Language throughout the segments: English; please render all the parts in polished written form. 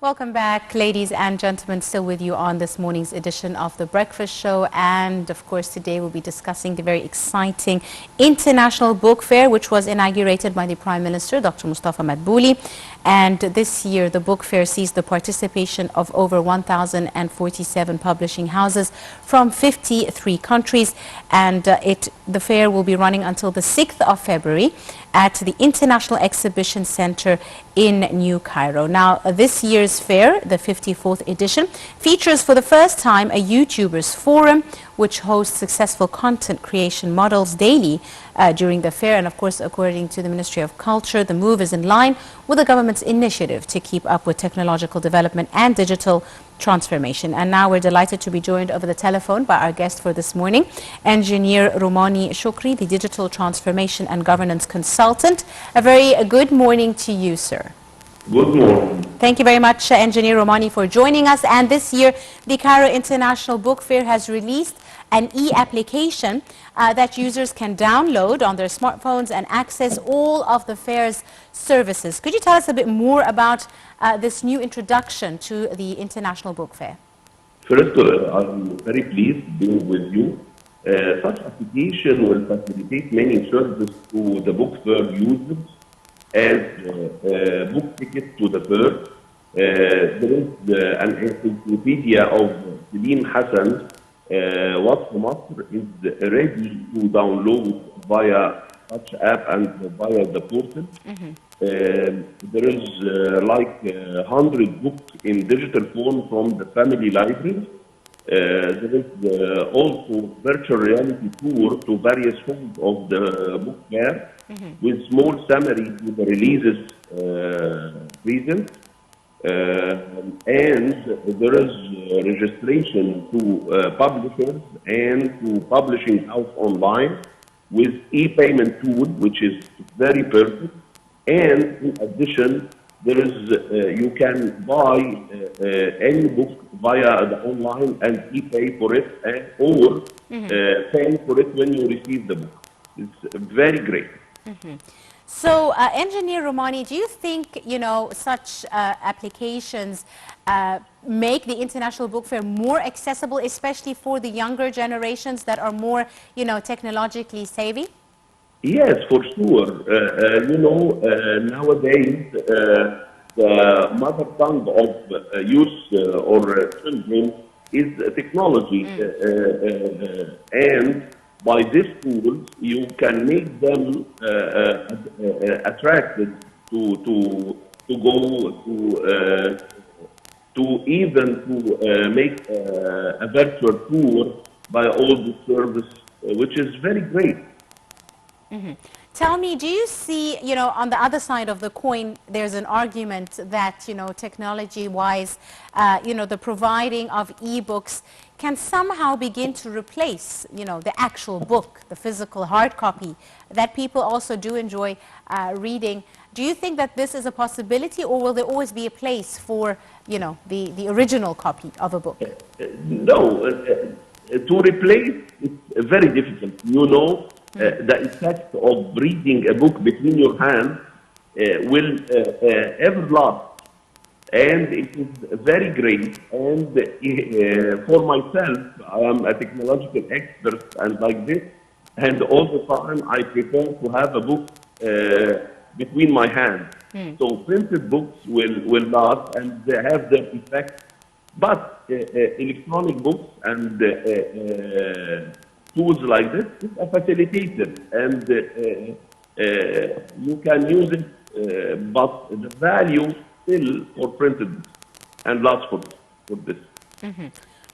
Welcome back, ladies and gentlemen. Still with you on this morning's edition of The Breakfast Show. And of course, today we'll be discussing the very exciting International Book Fair, which was inaugurated by the Prime Minister, Dr. Mustafa Madbouli. And this year, the book fair sees the participation of over 1,047 publishing houses from 53 countries. And the fair will be running until the 6th of February at the International Exhibition Center in New Cairo. Now, this year's fair, the 54th edition, features for the first time a YouTubers forum, which hosts successful content creation models daily during the fair. And of course, according to the Ministry of Culture, the move is in line with the government's initiative to keep up with technological development and digital transformation. And now we're delighted to be joined over the telephone by our guest for this morning, Engineer Romany Rizkalla, the Digital Transformation and Governance Consultant. A very good morning to you, sir. Good morning. Thank you very much, Engineer Romany, for joining us. And this year, the Cairo International Book Fair has released an e-application that users can download on their smartphones and access all of the fair's services. Could you tell us a bit more about this new introduction to the International Book Fair? First, I'm very pleased being with you. Such application will facilitate many services to the book fair users as book tickets to the fair. There is an encyclopedia of Selim Hassan, Wasf Masr, is ready to download via such app and via the portal. There is like 100 books in digital form from the family library. There is also virtual reality tour to various halls of the book fair with small summary to the releases present. And there is registration to publishers and to publishing house online with e-payment tool, which is very perfect. And in addition, there is you can buy any book via the online and e-pay for it, or pay for it when you receive the book. It's very great. So, Engineer Romany, do you think, such applications make the International Book Fair more accessible, especially for the younger generations that are more, technologically savvy? Yes, for sure. Nowadays, the mother tongue of youth or children is technology. And by this tool, you can make them attracted to make a virtual tour by all the service, which is very great. Tell me, do you see, on the other side of the coin, there's an argument that, technology-wise, the providing of e-books can somehow begin to replace, the actual book, the physical hard copy that people also do enjoy reading. Do you think that this is a possibility, or will there always be a place for, the original copy of a book? No, to replace it's very difficult. The effect of reading a book between your hands will ever last. And it is very great. And for myself, I am a technological expert and like this. And all the time, I prefer to have a book between my hands. So printed books will last and they have their effect. But electronic books and tools like this is a facilitator, and you can use it, but the value still for printed books and lots for this.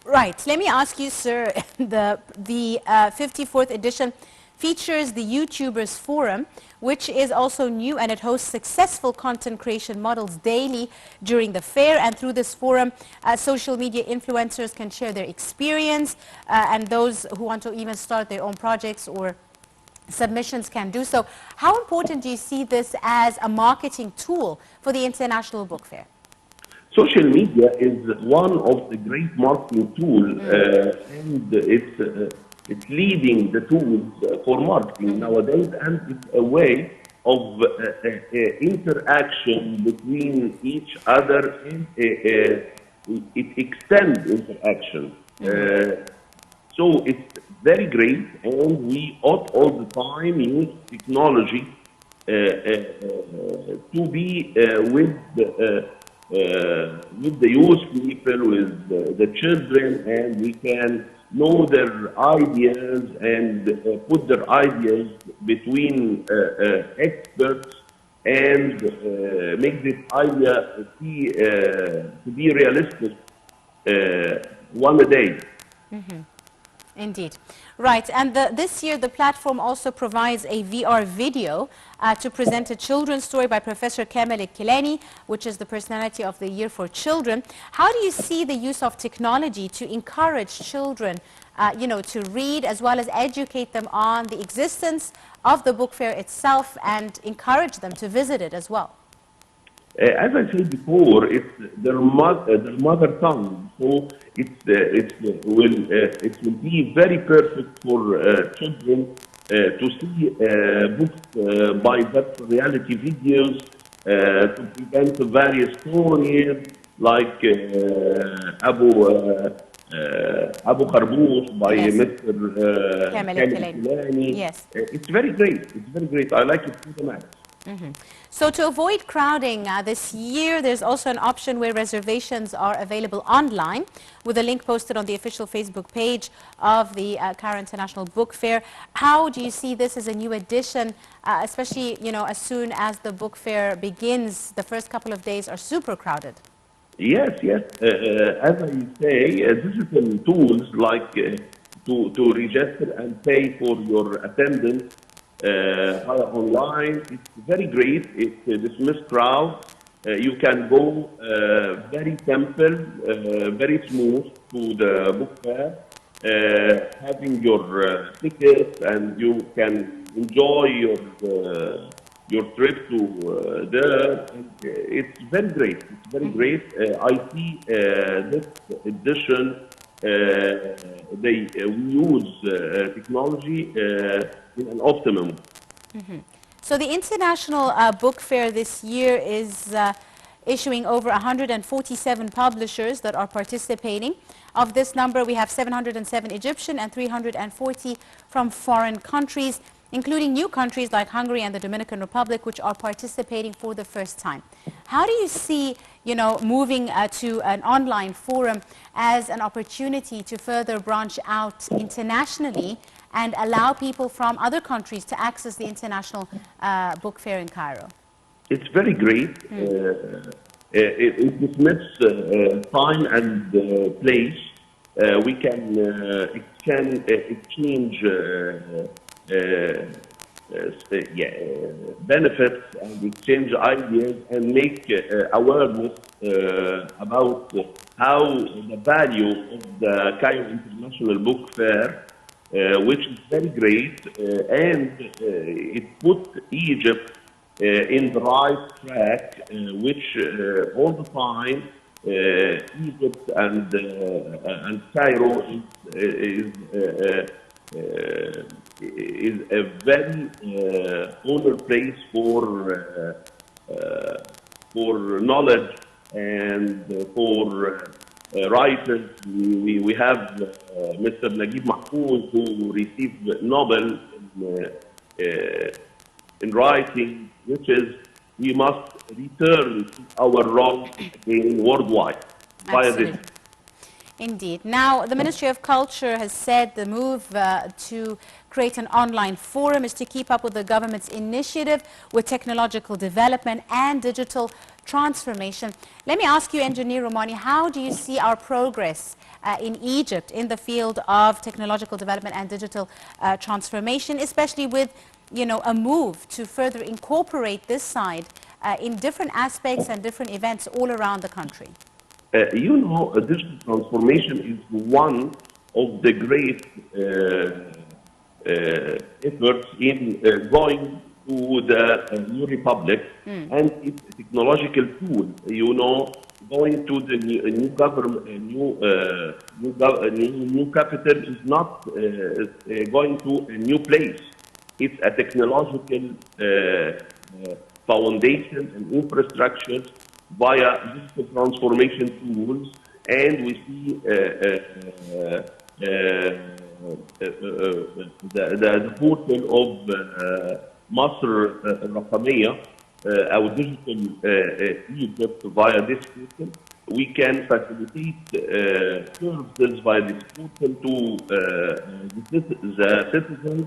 Right. Let me ask you, sir, the 54th edition features the YouTubers Forum, which is also new, and it hosts successful content creation models daily during the fair. And through this forum, social media influencers can share their experience, and those who want to even start their own projects or submissions can do so. How important do you see this as a marketing tool for the International Book Fair? Social media is one of the great marketing tools, and it's leading the tools for marketing nowadays, and it's a way of interaction between each other, and it extends interaction. So it's very great, and we ought all the time use technology to be with the youth people, with the children, and we can know their ideas and put their ideas between experts and make this idea to be realistic one a day. Indeed. Right. And this year, the platform also provides a VR video to present a children's story by Professor Kemal Kileni, which is the Personality of the Year for Children. How do you see the use of technology to encourage children, to read as well as educate them on the existence of the book fair itself and encourage them to visit it as well? As I said before, it's their mother tongue, so it will be very perfect for children to see books by virtual reality videos to present various stories like Abu Kharboush by Mr. Kemal Kileni. Yes. It's very great. It's very great. I like it to the max. So to avoid crowding this year, there's also an option where reservations are available online with a link posted on the official Facebook page of the Cairo International Book Fair. How do you see this as a new addition, especially, as soon as the book fair begins, the first couple of days are super crowded? Yes. As I say, digital tools like to register and pay for your attendance via online, it's very great. It dismisses crowd. You can go very simple, very smooth to the book fair, having your tickets, and you can enjoy your trip to there. And, it's very great. It's very great. I see this edition. They use technology in an optimum. So the International Book Fair this year is issuing over 147 publishers that are participating. Of this number, we have 707 Egyptian and 340 from foreign countries, including new countries like Hungary and the Dominican Republic, which are participating for the first time. How do you see, moving to an online forum as an opportunity to further branch out internationally and allow people from other countries to access the International Book Fair in Cairo? It's very great. It dismisses time and place. We can exchange benefits and exchange ideas and make awareness about how the value of the Cairo International Book Fair, which is very great, and it put Egypt in the right track, which all the time Egypt and Cairo is a very honored place for knowledge and for writers. We have Mr. Naguib Mahfouz, who received Nobel in writing, which is we must return to our role again worldwide. Absolutely. Indeed. Now, the Ministry of Culture has said the move to create an online forum is to keep up with the government's initiative with technological development and digital transformation. Let me ask you, Engineer Romany, how do you see our progress in Egypt in the field of technological development and digital transformation, especially with a move to further incorporate this side in different aspects and different events all around the country? Digital transformation is one of the great efforts in going to the new republic, and it's a technological tool. Going to the new government, new capital is not going to a new place. It's a technological foundation and infrastructure via digital transformation tools, and we see the portal of مصر الرقمية أو digital Egypt via this portal. We can facilitate services via this portal to the citizens,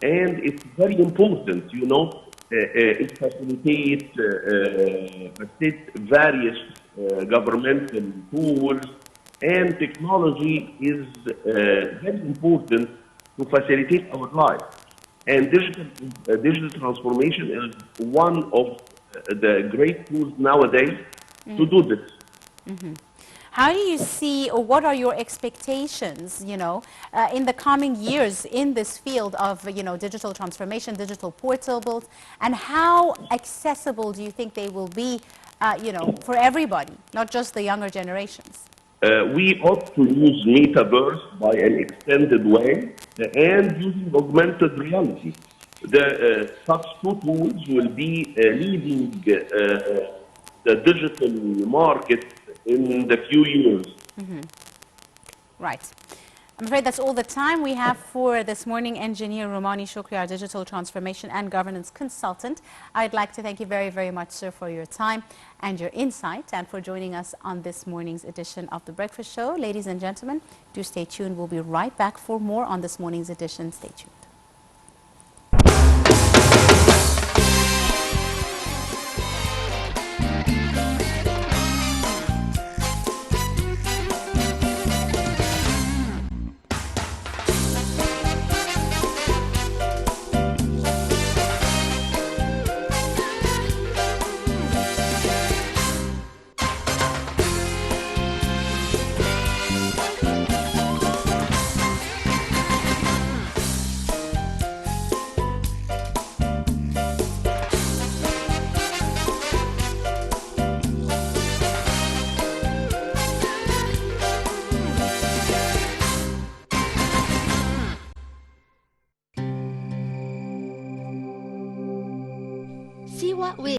and it's very important, you know. It facilitates various governmental tools, and technology is very important to facilitate our life. And digital transformation is one of the great tools nowadays to do this. How do you see, or what are your expectations, you know, in the coming years in this field of, you know, digital transformation, digital portables, and how accessible do you think they will be, you know, for everybody, not just the younger generations? We ought to use metaverse by an extended way and using augmented reality. Such two tools will be leading the digital market in the few years. Right. I'm afraid that's all the time we have for this morning. Engineer Romany Rizkalla, our digital transformation and governance consultant. I'd like to thank you very, very much, sir, for your time and your insight, and for joining us on this morning's edition of The Breakfast Show. Ladies and gentlemen, do stay tuned. We'll be right back for more on this morning's edition. Stay tuned. See what we